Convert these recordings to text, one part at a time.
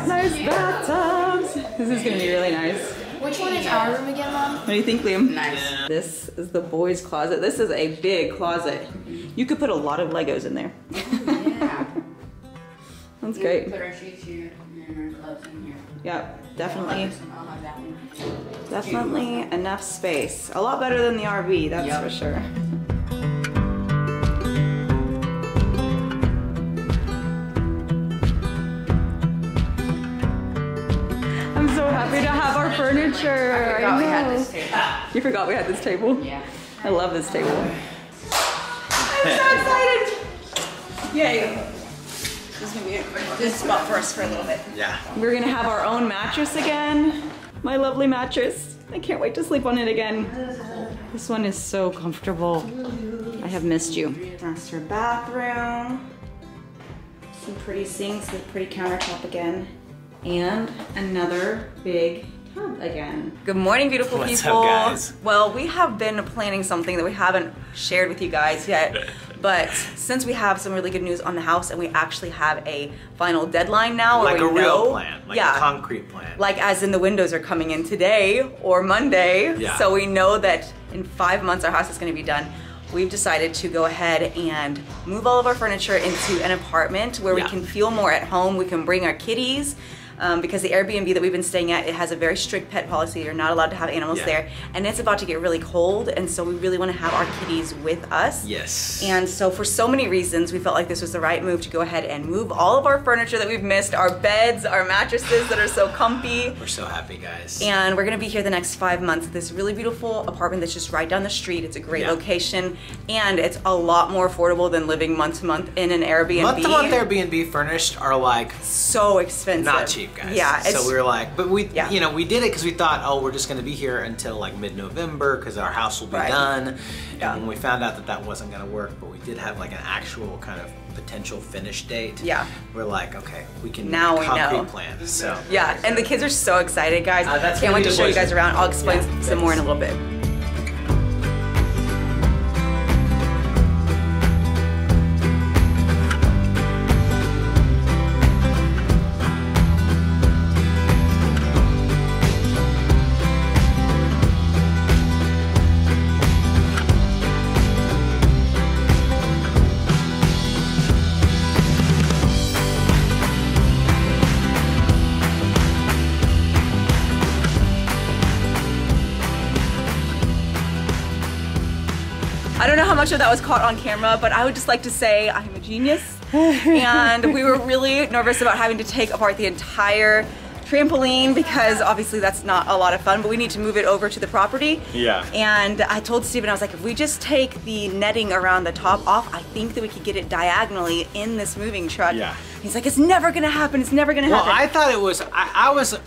got nice bathtubs. This is gonna be really nice. Which one is our room again, Mom? What do you think, Liam? Nice. This is the boys' closet. This is a big closet. You could put a lot of Legos in there. Yeah. That's great. Put our sheets here and our clothes in here. Yep, definitely. I'll have that one. Definitely enough space. A lot better than the RV, that's for sure. I'm so happy to have our furniture. I forgot we had this table. You forgot we had this table? Yeah. I love this table. I'm so excited! Yay. This is gonna be a good spot for us for a little bit. Yeah. We're gonna have our own mattress again. My lovely mattress. I can't wait to sleep on it again. This one is so comfortable. I have missed you. Master bathroom. Some pretty sinks with pretty countertop again. And another big tub again. Good morning, beautiful people. What's up, guys? Well, we have been planning something that we haven't shared with you guys yet. But since we have some really good news on the house and we actually have a final deadline now, Like where a we real know, plan, like a concrete plan. like as in the windows are coming in today or Monday. Yeah. So we know that in 5 months our house is gonna be done. We've decided to go ahead and move all of our furniture into an apartment where we can feel more at home. We can bring our kitties. Because the Airbnb that we've been staying at, it has a very strict pet policy. You're not allowed to have animals there. And it's about to get really cold, and so we really want to have our kitties with us. Yes. And so for so many reasons, we felt like this was the right move to go ahead and move all of our furniture that we've missed, our beds, our mattresses that are so comfy. We're so happy, guys. And we're gonna be here the next 5 months. This really beautiful apartment that's just right down the street. It's a great location, and it's a lot more affordable than living month to month in an Airbnb. Month to month Airbnb furnished are like so expensive. not cheap, guys. Yeah. So we were like, but we, you know, we did it because we thought, oh, we're just going to be here until like mid-November because our house will be done. And when we found out that that wasn't going to work, but we did have like an actual kind of potential finish date. Yeah. We're like, okay, we can now make a concrete plan. So yeah, and the kids are so excited, guys. Can't wait to show you guys around. I'll explain some more in a little bit. I don't know how much of that was caught on camera, but I would just like to say I'm a genius. And we were really nervous about having to take apart the entire trampoline because obviously that's not a lot of fun, but we need to move it over to the property. Yeah. And I told Steven, I was like, if we just take the netting around the top off, I think that we could get it diagonally in this moving truck. Yeah. He's like, it's never gonna happen, it's never gonna happen. Well, I thought it was,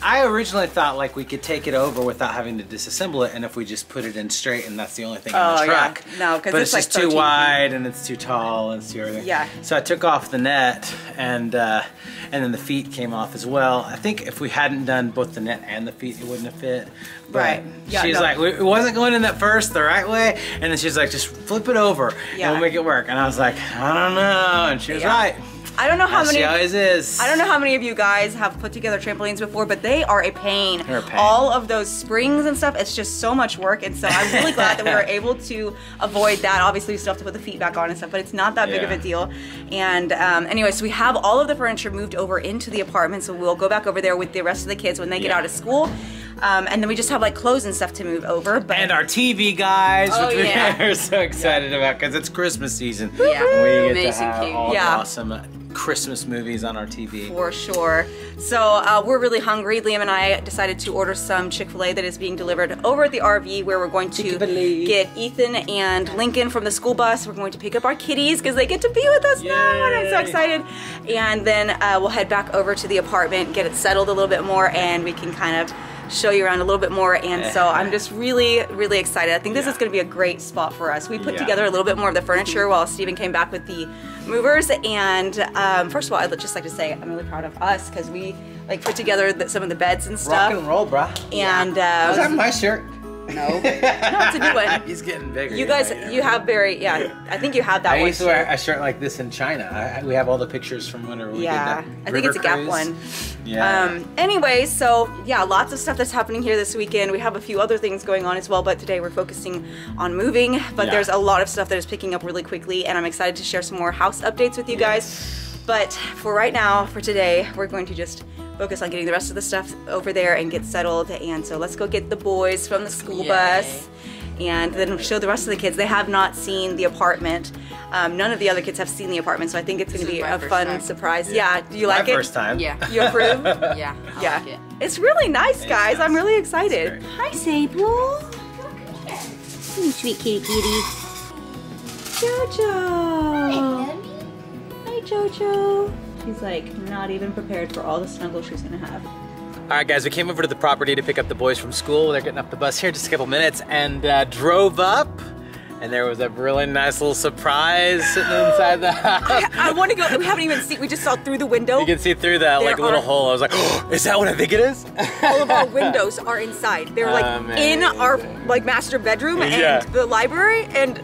I originally thought like we could take it over without having to disassemble it, and if we just put it in straight and that's the only thing in the truck. Yeah. No, because it's just too wide and it's too tall and it's too everything. Yeah. So I took off the net and then the feet came off as well. I think if we hadn't done both the net and the feet, it wouldn't have fit. But yeah, she's like, it wasn't going in at first the right way, and then she's like, just flip it over and we'll make it work. And I was like, I don't know, and she was right. I don't know how many. She always is. I don't know how many of you guys have put together trampolines before, but they are a pain. They're a pain. All of those springs and stuff, it's just so much work. And so I'm really glad that we were able to avoid that. Obviously, we still have to put the feet back on and stuff, but it's not that big of a deal. And anyway, so we have all of the furniture moved over into the apartment, so we'll go back over there with the rest of the kids when they get out of school. And then we just have like clothes and stuff to move over. But and our TV, guys, which we're so excited about because it's Christmas season. Yeah, we get to have all the awesome Christmas movies on our TV. For sure. So we're really hungry. Liam and I decided to order some Chick-fil-A that is being delivered over at the RV, where we're going to get Ethan and Lincoln from the school bus. We're going to pick up our kitties because they get to be with us now, and I'm so excited. And then we'll head back over to the apartment, get it settled a little bit more, and we can kind of show you around a little bit more. And so I'm just really, really excited. I think this is going to be a great spot for us. We put together a little bit more of the furniture while Steven came back with the movers. And first of all, I'd just like to say I'm really proud of us because we like put together some of the beds and stuff. Rock and roll, bruh. And was that my shirt? No. No, it's a new one. He's getting bigger. You guys, you have very, I think you have that one. I used to wear a shirt like this in China. We have all the pictures from whenever we did that. I think it's a Gap one. Yeah. Anyway, so yeah, lots of stuff that's happening here this weekend. We have a few other things going on as well, but today we're focusing on moving. But there's a lot of stuff that is picking up really quickly, and I'm excited to share some more house updates with you guys. But for right now, for today, we're going to just focus on getting the rest of the stuff over there and get settled. And so let's go get the boys from the school bus and then show the rest of the kids. They have not seen the apartment. None of the other kids have seen the apartment, so I think it's going to be a fun surprise. Yeah, do you like it? My first time. Yeah. You approve? Yeah, I like it. It's really nice, guys. I'm really excited. Hi, Sable. You sweet kitty kitty. Jojo. Hi, Jojo. She's like not even prepared for all the snuggle she's gonna have. All right, guys, we came over to the property to pick up the boys from school. They're getting off the bus here in just a couple minutes, and drove up. And there was a really nice little surprise sitting inside the house. I want to go. We haven't even seen. We just saw through the window. You can see through that like little hole. I was like, oh, is that what I think it is? All of our windows are inside. They're like in our like master bedroom and the library, and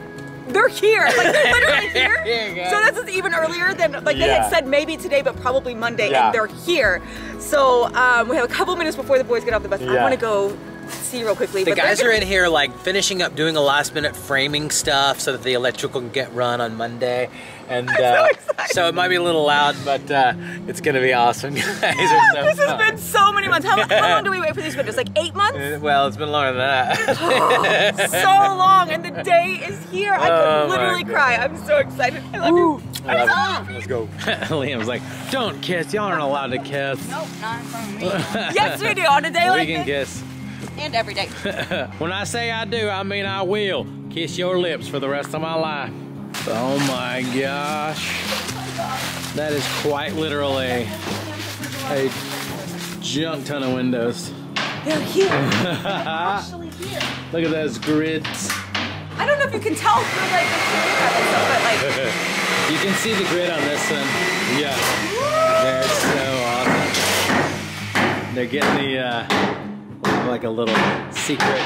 they're here. Like they're literally here. So this is even earlier than like they had said maybe today, but probably Monday, and they're here. So we have a couple minutes before the boys get off the bus. I want to go see real quickly. The guys are in here like finishing up doing a last minute framing stuff so that the electrical can get run on Monday. And so it might be a little loud, but it's gonna be awesome. Guys are so This has been so many months. How long do we wait for these videos? Like 8 months? Well, it's been longer than that. So long, and the day is here. I could literally cry. I'm so excited. I love you. I love you. Let's go. Liam's like, don't kiss. Y'all aren't allowed to kiss. Nope, not in front of me. Yes, we do. On a day like We can this. kiss. And every day. When I say I do, I mean I will kiss your lips for the rest of my life. Oh my gosh. That is quite literally a junk ton of windows. They're here. Actually here. Look at those grids. I don't know if you can tell through like but like you can see the grid on this one. Yeah. They're so awesome. They're getting the like a little secret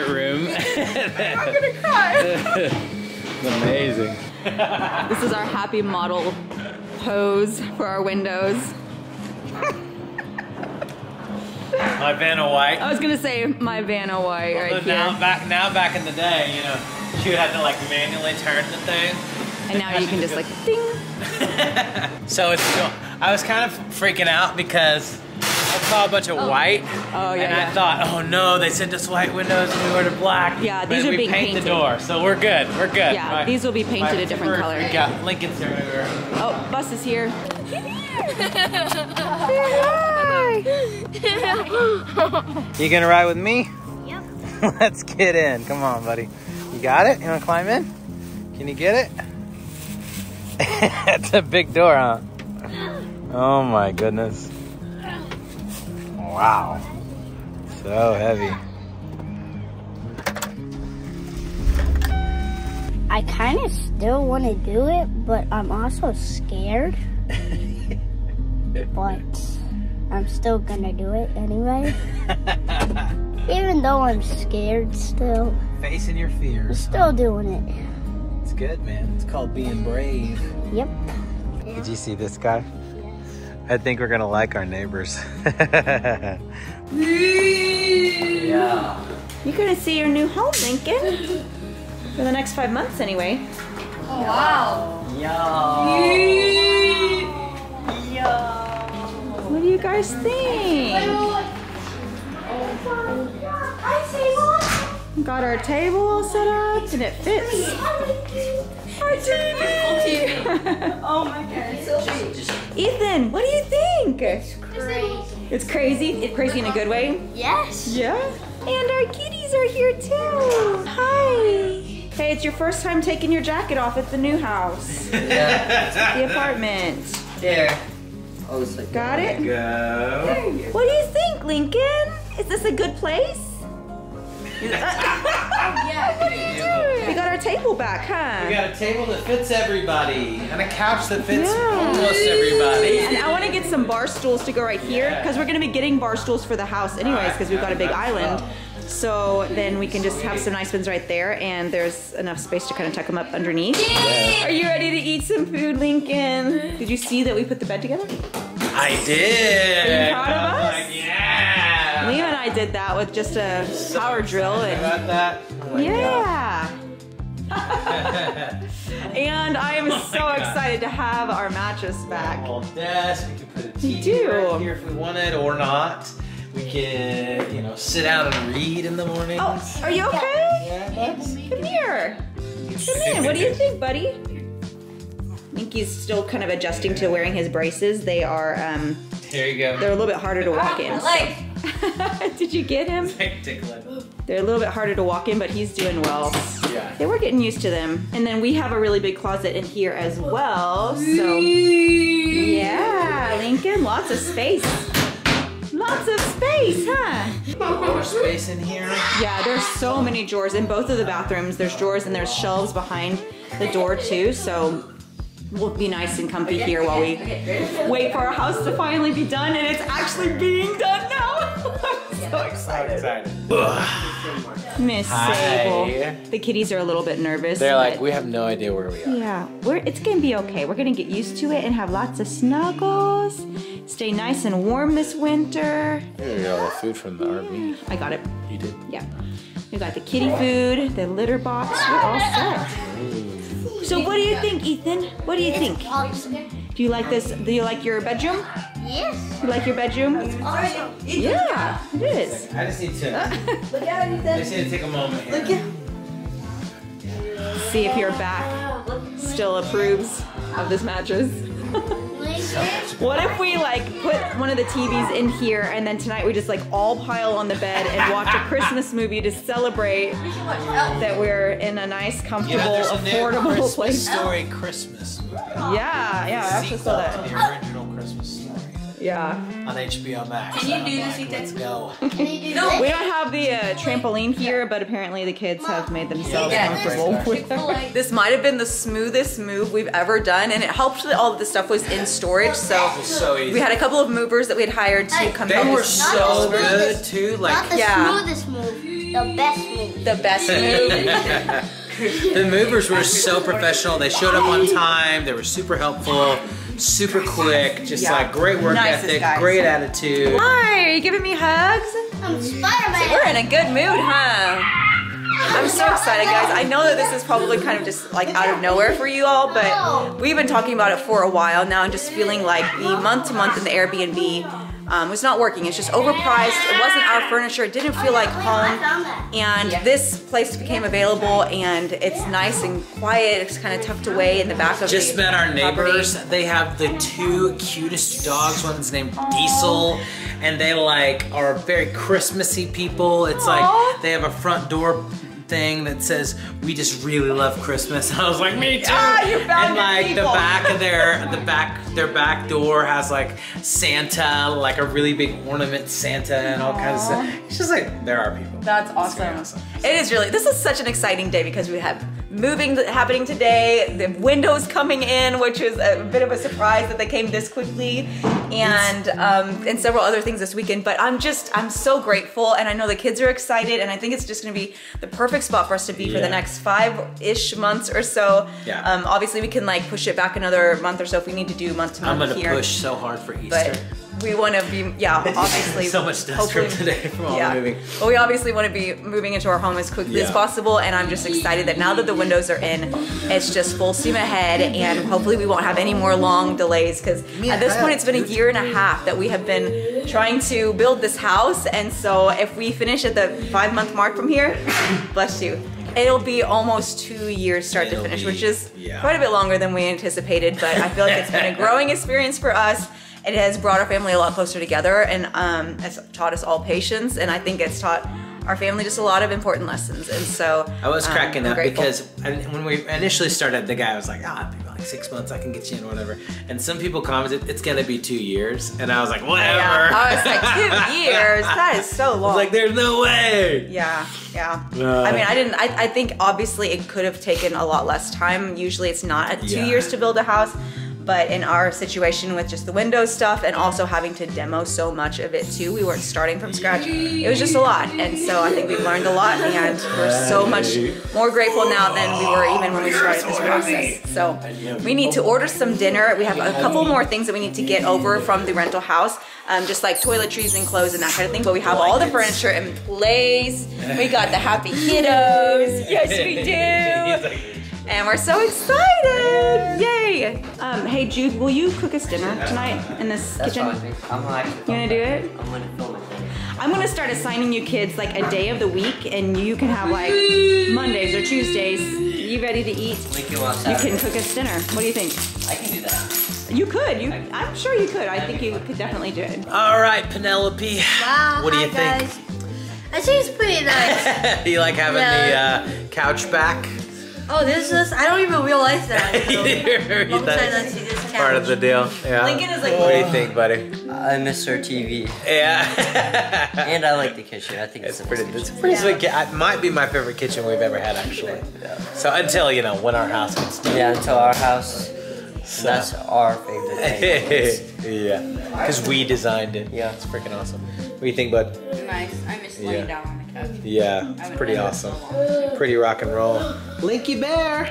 room. I'm gonna cry. Amazing. This is our happy model pose for our windows. My Vanna White. I was gonna say my Vanna White right here. Now back in the day, you know, she would have to like manually turn the thing. And now you can just like ding. So it's cool. I was kind of freaking out because I saw a bunch of white, and I thought, oh no, they sent us white windows and we were to black. Yeah, these are being painted. The door, so we're good. We're good. Yeah, these will be painted a different color. Yeah, Lincoln's here. Oh, bus is here. You gonna ride with me? Yep. Let's get in. Come on, buddy. You got it? You wanna climb in? Can you get it? It's a big door, huh? Oh my goodness. Wow. So heavy. I kind of still want to do it, but I'm also scared. But I'm still gonna do it anyway. Even though I'm scared still. Facing your fears. Still doing it. It's good, man. It's called being brave. Yep. Did you see this guy? I think we're gonna like our neighbors. Yeah. You're gonna see your new home, Lincoln. For the next 5 months, anyway. Oh, wow. What do you guys think? Got our table all set up, and it fits. Our TV. Oh my God. Ethan, what do you think? It's crazy. It's crazy in a good way. Yes. Yeah. And our kitties are here too. Hi. Hey, it's your first time taking your jacket off at the new house. Yeah. The apartment. There. Got it? Go. What do you think, Lincoln? Is this a good place? Yeah. What are you doing? We got our table back, huh? We got a table that fits everybody and a couch that fits almost everybody. And I want to get some bar stools to go right here because we're going to be getting bar stools for the house anyways because we've got a big island. So then we can just have some nice ones right there, and there's enough space to kind of tuck them up underneath. Are you ready to eat some food, Lincoln? Did you see that we put the bed together? I did. Are you proud of us? Like, yeah. Liam and I did that with just a power drill. And about that? Oh yeah. And I am so excited to have our mattress back. Whole desk. We can put a We TV do. right here if we wanted or not. We can, you know, sit down and read in the morning. Oh, are you okay? Yeah. Come here. Come in. What do you think, buddy? Minky's still kind of adjusting to wearing his braces. They are, Here you go. they're a little bit harder to walk in. So. Did you get him? They're a little bit harder to walk in, but he's doing well. Yeah. They were getting used to them. And then we have a really big closet in here as well. So, yeah, Lincoln, lots of space. Lots of space, huh? More space in here. Yeah, there's so many drawers in both of the bathrooms. There's drawers and there's shelves behind the door too. So we'll be nice and comfy here while we wait for our house to finally be done, and it's actually being done now. I'm so excited. Miss Sable. The kitties are a little bit nervous. They're like, we have no idea where we are. Yeah, it's gonna be okay. We're gonna get used to it and have lots of snuggles. Stay nice and warm this winter. Here we go, the food from the RV. I got it. You did? Yeah. We got the kitty food, the litter box. We're all set. So what do you think, Ethan? What do you think? Awesome. Do you like this? Do you like your bedroom? Yes. You like your bedroom? Awesome. Yeah, it is. I just need to. Look at it, I just need to take a moment here. See if your back still approves of this mattress. What if we like put one of the TVs in here, and then tonight we just like all pile on the bed and watch a Christmas movie to celebrate that we're in a nice, comfortable, There's a affordable new Christmas place. Story Christmas movie. Yeah, I actually saw Sequel to that. the original Christmas Story Yeah. on HBO Max. Can you do this, Ethan? Let's go. We don't have the trampoline here, but apparently the kids have made themselves comfortable with it. This might have been the smoothest move we've ever done, and it helped that all of the stuff was in storage. So, It was so easy. we had a couple of movers that we had hired to come They help were us. so good too. Not Like the Yeah. smoothest move, the best move. The best move. the movers were so professional. They showed up on time. They were super helpful, super quick. Just Yeah. like great work Nicest ethic, guys. great attitude. Hi, are you giving me hugs? I'm Spider-Man. We're in a good mood, huh? I'm so excited, guys. I know that this is probably kind of just like out of nowhere for you all, but we've been talking about it for a while now and just feeling like the month-to-month in the Airbnb was not working. It's just overpriced. It wasn't our furniture. It didn't feel like home. And this place became available, and it's nice and quiet. It's kind of tucked away in the back of Just the met our property. neighbors. They have the two cutest dogs. One's named Diesel, and they like are very Christmassy people. It's like they have a front door thing that says we just really love Christmas. And I was like, me too. Ah, you found and your like people. the back of their back door has like Santa, like a really big ornament Santa and all kinds of stuff. It's just like there are people. That's It's awesome. very awesome. It is really, this is such an exciting day because we have moving happening today, the windows coming in, which is a bit of a surprise that they came this quickly, and several other things this weekend. But I'm so grateful, and I know the kids are excited, and I think it's just gonna be the perfect spot for us to be for the next 5-ish months or so. Yeah. Obviously we can like push it back another month or so if we need to do month to month I'm gonna here. push so hard for Easter. But we want to be, obviously. So much dust hopefully- from today from all the moving. But we obviously want to be moving into our home as quickly as possible, and I'm just excited that now that the windows are in, it's just full steam ahead, and hopefully we won't have any more long delays, because at this point it's been a year and a half that we have been trying to build this house, and so if we finish at the 5-month mark from here, bless you, it'll be almost 2 years start to finish, which is quite a bit longer than we anticipated, but I feel like it's been a growing experience for us. It has brought our family a lot closer together, and it's taught us all patience, and I think it's taught our family just a lot of important lessons. And so I was cracking I'm up grateful. because when we initially started, the guy was like, I think like 6 months I can get you in, whatever. And some people commented, it's gonna be 2 years. And I was like, whatever. Yeah, I was like, 2 years? That is so long. I was like, there's no way. Yeah. I mean, I think obviously it could have taken a lot less time. Usually it's not 2 years to build a house. But in our situation with just the Windows stuff and also having to demo so much of it too, we weren't starting from scratch. It was just a lot. And so I think we've learned a lot, and we're so much more grateful now than we were even when we started this process. So we need to order some dinner. We have a couple more things that we need to get over from the rental house, just like toiletries and clothes and that kind of thing. But we have all the furniture in place. We got the happy kiddos. Yes, we do. And we're so excited! Yay! Hey Jude, will you cook us dinner tonight in this kitchen? You gonna do it? I'm gonna film it. I'm gonna start assigning you kids like a day of the week, and you can have like Mondays or Tuesdays. You ready to eat? You can cook us dinner. What do you think? I can do that. You could. I'm sure you could. I think you could definitely do it. All right, Penelope. Wow. What do you think? Guys. I think it's pretty nice. You like having the couch back? Oh, this is, I don't even realize that. That's part of the deal. Yeah. Lincoln is like, what do you think, buddy? I miss our TV. Yeah. And I like the kitchen. I think it's pretty sweet. It might be my favorite kitchen we've ever had, actually. Yeah. So until, you know, when our house gets done. Yeah, until our house. So. That's our favorite thing. Yeah. Because we designed it. Yeah. It's freaking awesome. What do you think, bud? Nice. I miss laying down on the couch. Yeah, it's pretty awesome. Pretty rock and roll. Linky Bear,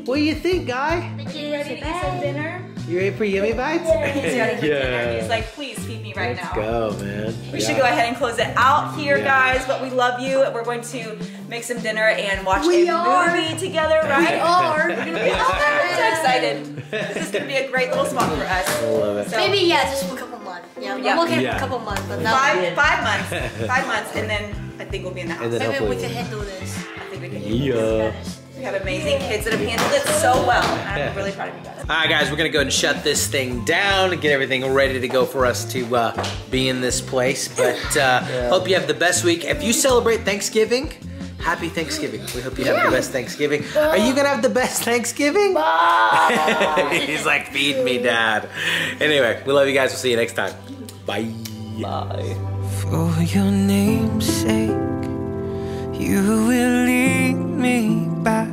what do you think, guy? You ready to eat some dinner? You ready for Yummy Bites? He's ready for dinner. He's like, please feed me right now. Let's go, man. We should go ahead and close it out here, guys, but we love you. We're going to make some dinner and watch a movie together, right? We are. We're gonna be so excited. This is going to be a great little spot for us. I love it. So, maybe, yeah, just for a couple months. Yeah, I'm okay for a couple months, but not 5 months. 5 months, and then I think we'll be in the house. maybe we can handle this. I think we can handle this. We have amazing kids that have handled it so well. I'm really proud of you guys. All right, guys, we're gonna go ahead and shut this thing down and get everything ready to go for us to be in this place. But hope you have the best week. If you celebrate Thanksgiving, happy Thanksgiving. We hope you have the best Thanksgiving. Are you gonna have the best Thanksgiving? He's like, feed me, Dad. Anyway, we love you guys. We'll see you next time. Bye. Bye. For your name's sake, you will lead me back